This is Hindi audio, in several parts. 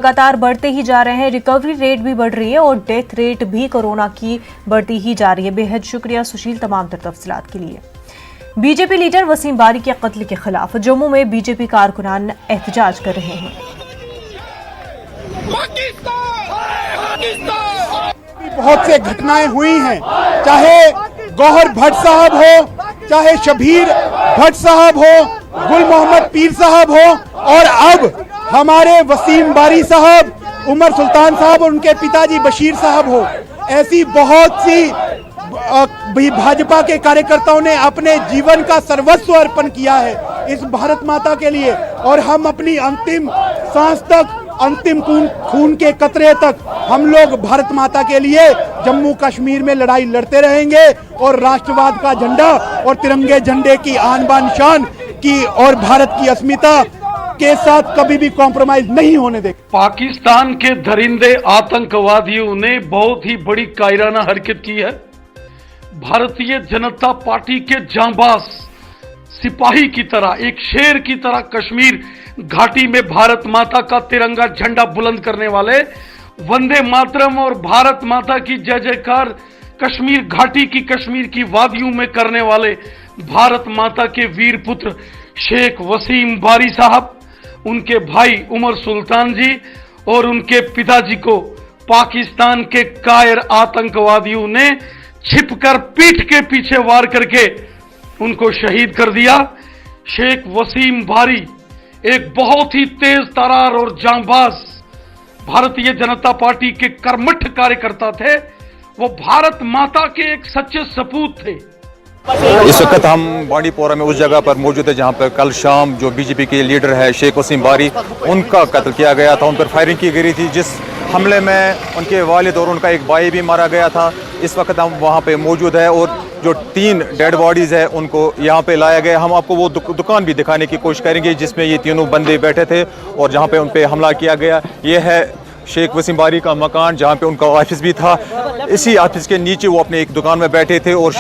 लगातार बढ़ते ही जा रहे हैं। रिकवरी रेट भी बढ़ रही है और डेथ रेट भी कोरोना की बढ़ती ही जा रही है। बेहद शुक्रिया सुशील तमाम तफसीलात के लिए। बीजेपी लीडर वसीम बारी के कत्ल के खिलाफ जम्मू में बीजेपी कारकुनान एहतजाज कर रहे हैं। बहुत से घटनाएं हुई हैं, चाहे गौहर भट्ट साहब हो, चाहे शबीर भट्ट साहब हो, गुल मोहम्मद पीर साहब हो, और अब हमारे वसीम बारी साहब, उमर सुल्तान साहब और उनके पिताजी बशीर साहब हो। ऐसी बहुत सी भाजपा के कार्यकर्ताओं ने अपने जीवन का सर्वस्व अर्पण किया है इस भारत माता के लिए, और हम अपनी अंतिम सांस तक, अंतिम खून के कतरे तक हम लोग भारत माता के लिए जम्मू कश्मीर में लड़ाई लड़ते रहेंगे और राष्ट्रवाद का झंडा और तिरंगे झंडे की आन बान शान की और भारत की अस्मिता के साथ कभी भी कॉम्प्रोमाइज नहीं होने देंगे। पाकिस्तान के दरिंदे आतंकवादियों ने बहुत ही बड़ी कायराना हरकत की है। भारतीय जनता पार्टी के जांबाज सिपाही की तरह, एक शेर की तरह कश्मीर घाटी में भारत माता का तिरंगा झंडा बुलंद करने वाले, वंदे मातरम और भारत माता की जय जयकार कश्मीर घाटी की, कश्मीर की वादियों में करने वाले भारत माता के वीर पुत्र शेख वसीम बारी साहब, उनके भाई उमर सुल्तान जी और उनके पिताजी को पाकिस्तान के कायर आतंकवादियों ने छिपकर पीठ के पीछे वार करके उनको शहीद कर दिया। शेख वसीम बारी एक बहुत ही तेज तरार और जांबाज भारतीय जनता पार्टी के कर्मठ कार्यकर्ता थे। वो भारत माता के एक सच्चे सपूत थे। इस वक्त हम बांडीपोरा में उस जगह पर मौजूद है जहां पर कल शाम जो बीजेपी के लीडर है शेख वसीम बारी, उनका कत्ल किया गया था। उन पर फायरिंग की गई थी, जिस हमले में उनके वालिद और उनका एक भाई भी मारा गया था। इस वक्त हम वहां पे मौजूद है और जो 3 डेड बॉडीज़ है उनको यहाँ पे लाया गया। हम आपको वो दुकान भी दिखाने की कोशिश करेंगे जिसमें ये तीनों बंदे बैठे थे और जहाँ पे उन पे हमला किया गया। ये है शेख वसीम बारी का मकान जहाँ पे उनका ऑफिस भी था। इसी ऑफिस के नीचे वो अपने एक दुकान में बैठे थे और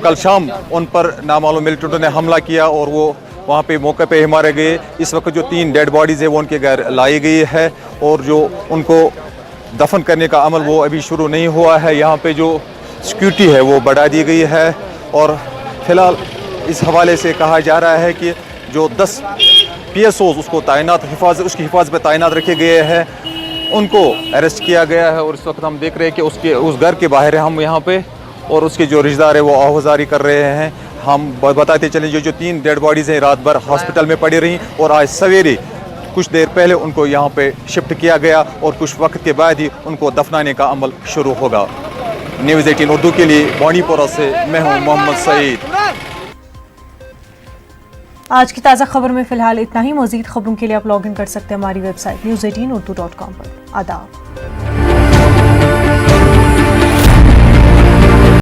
कल शाम उन पर नामालूम मिलिटेंटों ने हमला किया और वो वहाँ पे मौके पे ही मारे गए। इस वक्त जो 3 डेड बॉडीज़ है वो उनके घर लाई गई है और जो उनको दफन करने का अमल वो अभी शुरू नहीं हुआ है। यहाँ पे जो सिक्योरिटी है वो बढ़ा दी गई है और फिलहाल इस हवाले से कहा जा रहा है कि जो 10 PSOs उसको उसकी हिफाजत पे तैनात रखे गए हैं, उनको अरेस्ट किया गया है। और इस वक्त हम देख रहे हैं कि उस घर के बाहर है हम यहाँ पे, और उसके जो रिश्तेदार है वो आवाजारी कर रहे हैं। हम बताते चलें जो 3 डेड बॉडीज़ हैं रात भर हॉस्पिटल में पड़ी रहीं और आज सवेरे कुछ देर पहले उनको यहाँ पे शिफ्ट किया गया और कुछ वक्त के बाद ही उनको दफनाने का अमल शुरू होगा। न्यूज़ 18 उर्दू के लिए बांडीपोरा से मैं हूँ मोहम्मद सईद। आज की ताज़ा खबर में फिलहाल इतना ही। मज़ीद खबरों के लिए आप लॉग इन कर सकते हैं हमारी वेबसाइट news18urdu.com पर। आदाब।